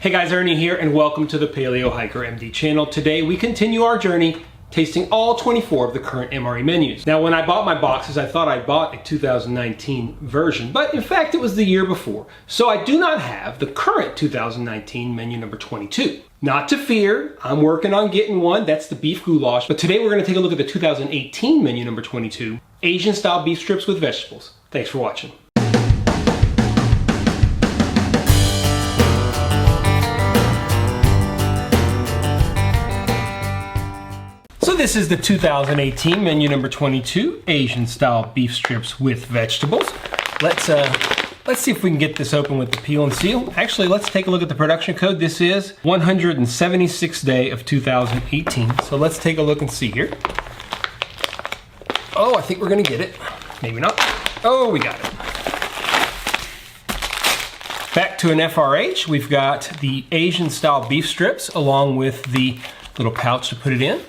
Hey guys, Ernie here and welcome to the Paleo Hiker MD channel. Today we continue our journey tasting all 24 of the current MRE menus. Now when I bought my boxes, I thought I bought a 2019 version, but in fact it was the year before. So I do not have the current 2019 menu number 22. Not to fear, I'm working on getting one. That's the beef goulash. But today we're gonna take a look at the 2018 menu number 22, Asian style beef strips with vegetables. Thanks for watching. So this is the 2018 menu number 22, Asian style beef strips with vegetables. Let's see if we can get this open with the peel and seal. Actually, let's take a look at the production code. This is 176th day of 2018. So let's take a look and see here. Oh, I think we're gonna get it. Maybe not. Oh, we got it. Back to an FRH, we've got the Asian style beef strips along with the little pouch to put it in.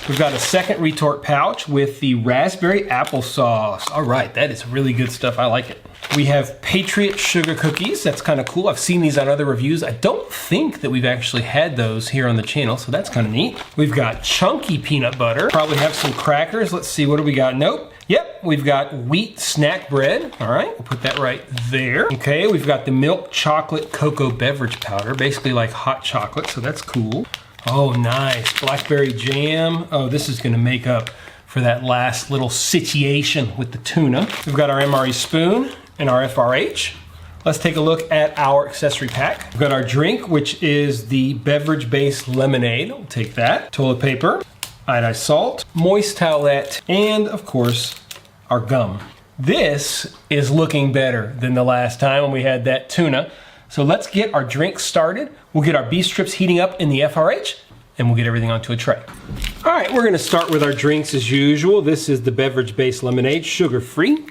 We've got a second retort pouch with the raspberry applesauce. All right, that is really good stuff. I like it. We have Patriot sugar cookies. That's kind of cool. I've seen these on other reviews. I don't think that we've actually had those here on the channel, so that's kind of neat. We've got chunky peanut butter. Probably have some crackers. Let's see, what do we got? Nope. Yep, we've got wheat snack bread. All right, we'll put that right there. Okay, we've got the milk chocolate cocoa beverage powder, basically like hot chocolate, so that's cool. Oh, nice. Blackberry Jam. Oh, this is gonna make up for that last little situation with the tuna. We've got our MRE spoon and our FRH. Let's take a look at our accessory pack. We've got our drink, which is the beverage-based lemonade. We'll take that. Toilet paper, iodized salt, moist towelette, and of course, our gum. This is looking better than the last time when we had that tuna. So let's get our drink started. We'll get our beef strips heating up in the FRH and we'll get everything onto a tray. All right, we're gonna start with our drinks as usual. This is the beverage-based lemonade, sugar-free.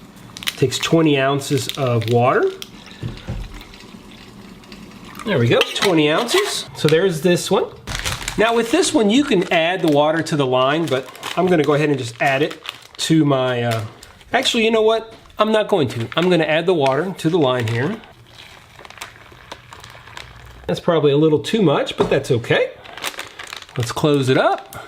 Takes 20 ounces of water. There we go, 20 ounces. So there's this one. Now with this one, you can add the water to the line, but I'm gonna go ahead and just add it to my, actually, you know what? I'm not going to. I'm gonna add the water to the line here. That's probably a little too much, but that's okay. Let's close it up.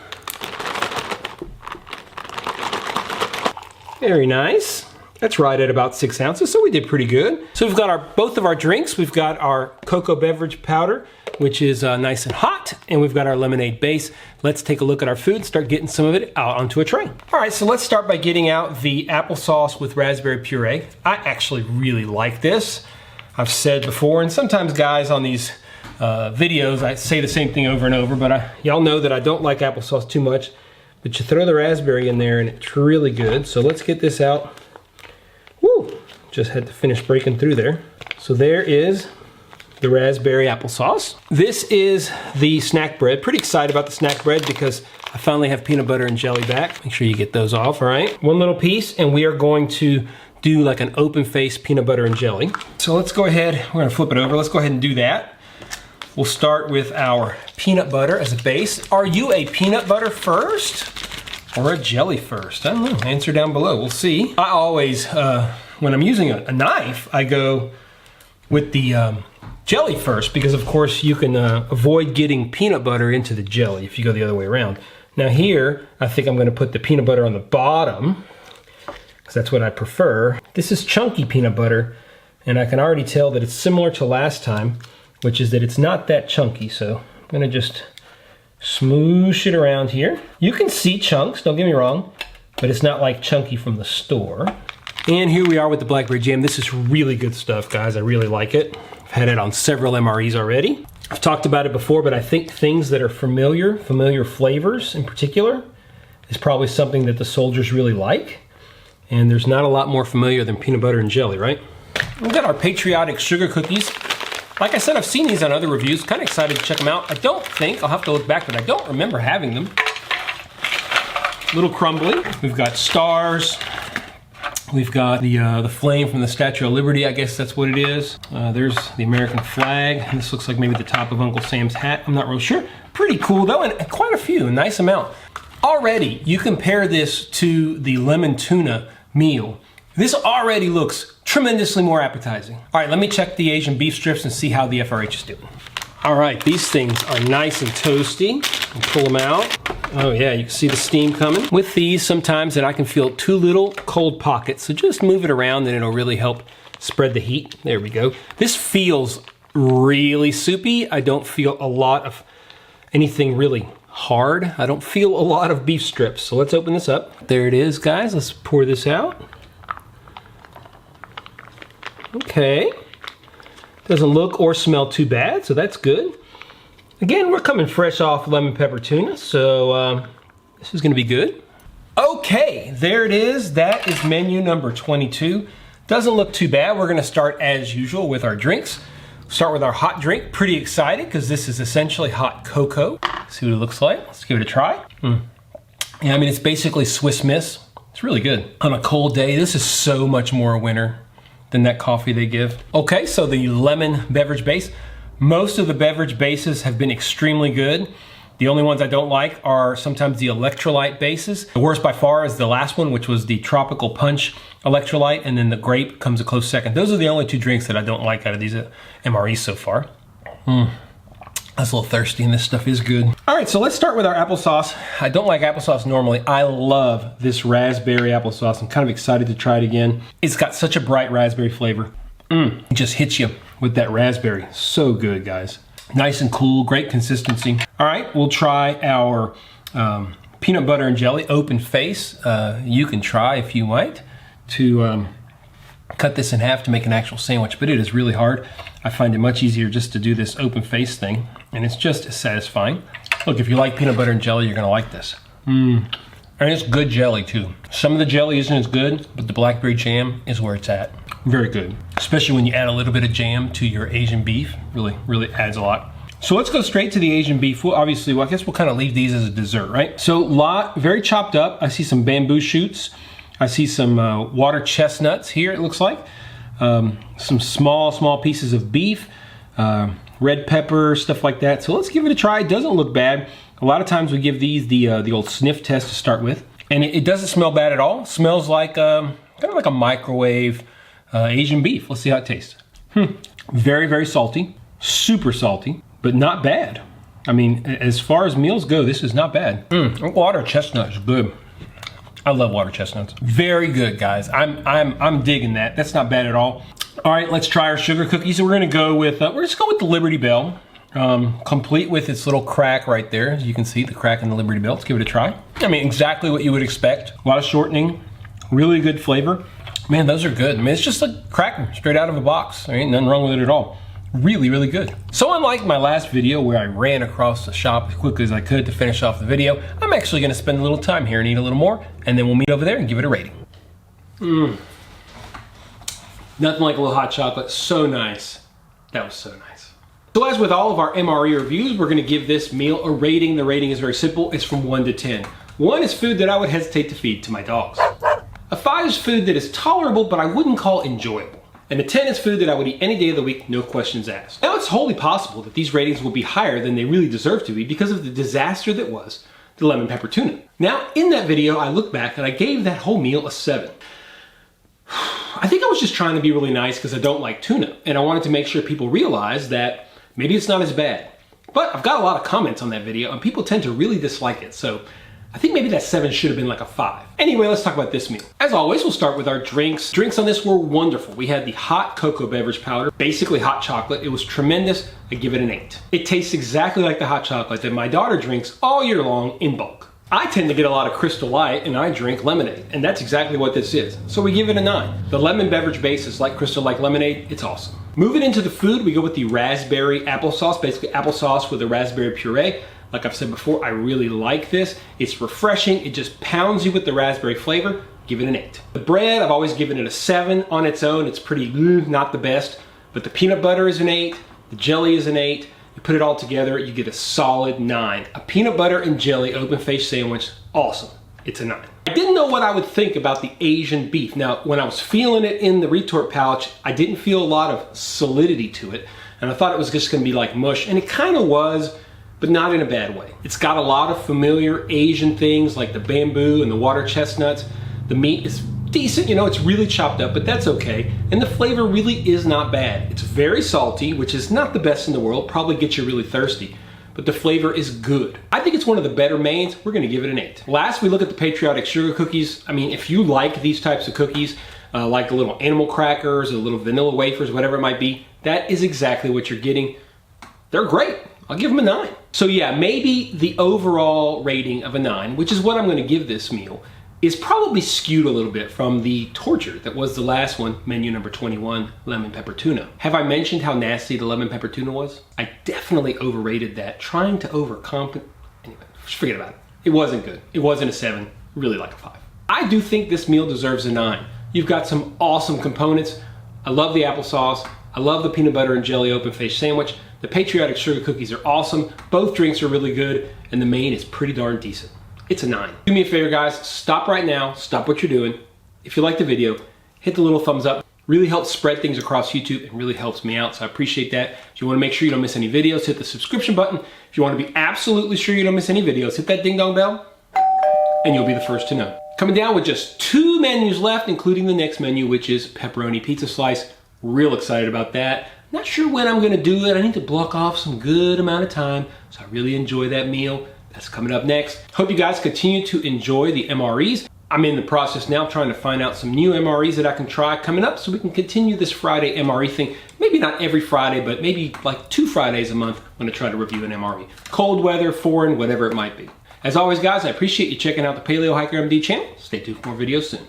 Very nice. That's right at about 6 ounces, so we did pretty good. So we've got both of our drinks. We've got our cocoa beverage powder, which is nice and hot, and we've got our lemonade base. Let's take a look at our food, start getting some of it out onto a tray. All right, so let's start by getting out the applesauce with raspberry puree. I actually really like this. I've said before, and sometimes guys on these videos, I say the same thing over and over, but y'all know that I don't like applesauce too much, but you throw the raspberry in there and it's really good. So let's get this out. Woo, just had to finish breaking through there. So there is the raspberry applesauce. This is the snack bread. Pretty excited about the snack bread because I finally have peanut butter and jelly back. Make sure you get those off, all right? One little piece, and we are going to do like an open face peanut butter and jelly. So let's go ahead, we're gonna flip it over. Let's go ahead and do that. We'll start with our peanut butter as a base. Are you a peanut butter first or a jelly first? I don't know, answer down below, we'll see. I always, when I'm using a knife, I go with the jelly first because of course you can avoid getting peanut butter into the jelly if you go the other way around. Now here, I think I'm gonna put the peanut butter on the bottom because that's what I prefer. This is chunky peanut butter and I can already tell that it's similar to last time, which is that it's not that chunky. So I'm gonna just smoosh it around here. You can see chunks, don't get me wrong, but it's not like chunky from the store. And here we are with the Blackberry Jam. This is really good stuff, guys. I really like it. I've had it on several MREs already. I've talked about it before, but I think things that are familiar flavors in particular, is probably something that the soldiers really like. And there's not a lot more familiar than peanut butter and jelly, right? We've got our Patriotic sugar cookies. Like I said, I've seen these on other reviews. Kind of excited to check them out. I don't think, I'll have to look back, but I don't remember having them. A little crumbly. We've got stars. We've got the flame from the Statue of Liberty, I guess that's what it is. There's the American flag. This looks like maybe the top of Uncle Sam's hat. I'm not real sure. Pretty cool though, and quite a few, a nice amount. Already, you compare this to the lemon tuna meal. This already looks tremendously more appetizing. All right, let me check the Asian beef strips and see how the FRH is doing. All right, these things are nice and toasty. I'll pull them out. Oh yeah, you can see the steam coming. With these, sometimes that I can feel two little cold pockets, so just move it around and it'll really help spread the heat. There we go. This feels really soupy. I don't feel a lot of anything really hard. I don't feel a lot of beef strips. So let's open this up. There it is, guys. Let's pour this out. Okay. Doesn't look or smell too bad, so that's good. Again, we're coming fresh off lemon pepper tuna, so this is gonna be good. Okay, there it is. That is menu number 22. Doesn't look too bad. We're gonna start as usual with our drinks. Start with our hot drink. Pretty excited because this is essentially hot cocoa. See what it looks like. Let's give it a try. Yeah, I mean, it's basically Swiss Miss. It's really good. On a cold day, this is so much more a winner than that coffee they give. Okay, so the lemon beverage base. Most of the beverage bases have been extremely good. The only ones I don't like are sometimes the electrolyte bases. The worst by far is the last one, which was the tropical punch electrolyte, and then the grape comes a close second. Those are the only two drinks that I don't like out of these MREs so far. That's a little thirsty, and this stuff is good. All right, so let's start with our applesauce. I don't like applesauce normally. I love this raspberry applesauce. I'm kind of excited to try it again. It's got such a bright raspberry flavor. It just hits you with that raspberry. So good, guys. Nice and cool, great consistency. All right, we'll try our peanut butter and jelly open face. You can try, if you might, to cut this in half to make an actual sandwich, but it is really hard. I find it much easier just to do this open face thing, and it's just as satisfying. Look, if you like peanut butter and jelly, you're gonna like this. And it's good jelly too. Some of the jelly isn't as good, but the Blackberry Jam is where it's at. Very good, especially when you add a little bit of jam to your Asian beef. Really adds a lot. So let's go straight to the Asian beef. Well, obviously, I guess we'll kind of leave these as a dessert, right? So very chopped up. I see some bamboo shoots. I see some water chestnuts here, it looks like. Some small pieces of beef, red pepper, stuff like that. So let's give it a try. It doesn't look bad. A lot of times we give these the old sniff test to start with. And it doesn't smell bad at all. It smells like kind of like a microwave Asian beef. Let's see how it tastes. Very salty, super salty, but not bad. I mean, as far as meals go, this is not bad. Water chestnut is good. I love water chestnuts. Very good, guys. I'm digging that. That's not bad at all. All right, let's try our sugar cookies. So we're gonna go with we're just go with the Liberty Bell, complete with its little crack right there. As you can see, the crack in the Liberty Bell. Let's give it a try. I mean, exactly what you would expect. A lot of shortening, really good flavor. Man, those are good. I mean, it's just like cracking straight out of a box. There ain't nothing wrong with it at all. Really good. So unlike my last video where I ran across the shop as quickly as I could to finish off the video, I'm actually gonna spend a little time here and eat a little more, and then we'll meet over there and give it a rating. Nothing like a little hot chocolate. So nice. That was so nice. So as with all of our MRE reviews, we're gonna give this meal a rating. The rating is very simple. It's from 1 to 10. 1 is food that I would hesitate to feed to my dogs. A 5 is food that is tolerable, but I wouldn't call enjoyable. And a 10 is food that I would eat any day of the week, no questions asked. Now, it's wholly possible that these ratings will be higher than they really deserve to be because of the disaster that was the lemon pepper tuna. Now, in that video, I look back and I gave that whole meal a 7. I think I was just trying to be really nice because I don't like tuna, and I wanted to make sure people realize that maybe it's not as bad. But I've got a lot of comments on that video, and people tend to really dislike it, so I think maybe that 7 should have been like a 5. Anyway, let's talk about this meal. As always, we'll start with our drinks. Drinks on this were wonderful. We had the hot cocoa beverage powder, basically hot chocolate. It was tremendous. I give it an 8. It tastes exactly like the hot chocolate that my daughter drinks all year long in bulk. I tend to get a lot of Crystal Light and I drink lemonade, and that's exactly what this is. So we give it a 9. The lemon beverage base is like Crystal Light lemonade. It's awesome. Moving into the food, we go with the raspberry applesauce, basically applesauce with a raspberry puree. Like I've said before, I really like this. It's refreshing. It just pounds you with the raspberry flavor. Give it an 8. The bread, I've always given it a 7 on its own. It's pretty, not the best. But the peanut butter is an 8. The jelly is an 8. You put it all together, you get a solid 9. A peanut butter and jelly open face sandwich, awesome. It's a 9. I didn't know what I would think about the Asian beef. Now, when I was feeling it in the retort pouch, I didn't feel a lot of solidity to it. And I thought it was just gonna be like mush, and it kind of was, but not in a bad way. It's got a lot of familiar Asian things like the bamboo and the water chestnuts. The meat is decent, you know, it's really chopped up, but that's okay. And the flavor really is not bad. It's very salty, which is not the best in the world, probably gets you really thirsty, but the flavor is good. I think it's one of the better mains. We're gonna give it an 8. Last, we look at the Patriotic sugar cookies. I mean, if you like these types of cookies, like the little animal crackers, or little vanilla wafers, whatever it might be, that is exactly what you're getting. They're great. I'll give them a 9. So yeah, maybe the overall rating of a 9, which is what I'm gonna give this meal, is probably skewed a little bit from the torture that was the last one, menu number 21, lemon pepper tuna. Have I mentioned how nasty the lemon pepper tuna was? I definitely overrated that, trying to overcompensate. Anyway, just forget about it. It wasn't good. It wasn't a 7, really like a 5. I do think this meal deserves a 9. You've got some awesome components. I love the applesauce. I love the peanut butter and jelly open face sandwich. The Patriotic sugar cookies are awesome. Both drinks are really good, and the main is pretty darn decent. It's a 9. Do me a favor, guys. Stop right now. Stop what you're doing. If you like the video, hit the little thumbs up. Really helps spread things across YouTube and really helps me out, so I appreciate that. If you want to make sure you don't miss any videos, hit the subscription button. If you want to be absolutely sure you don't miss any videos, hit that ding dong bell, and you'll be the first to know. Coming down with just 2 menus left, including the next menu, which is pepperoni pizza slice. Real excited about that. Not sure when I'm going to do it. I need to block off some good amount of time, so I really enjoy that meal. That's coming up next. Hope you guys continue to enjoy the MREs. I'm in the process now trying to find out some new MREs that I can try coming up so we can continue this Friday MRE thing. Maybe not every Friday, but maybe like 2 Fridays a month. I'm going to try to review an MRE. Cold weather, foreign, whatever it might be. As always, guys, I appreciate you checking out the Paleo Hiker MD channel. Stay tuned for more videos soon.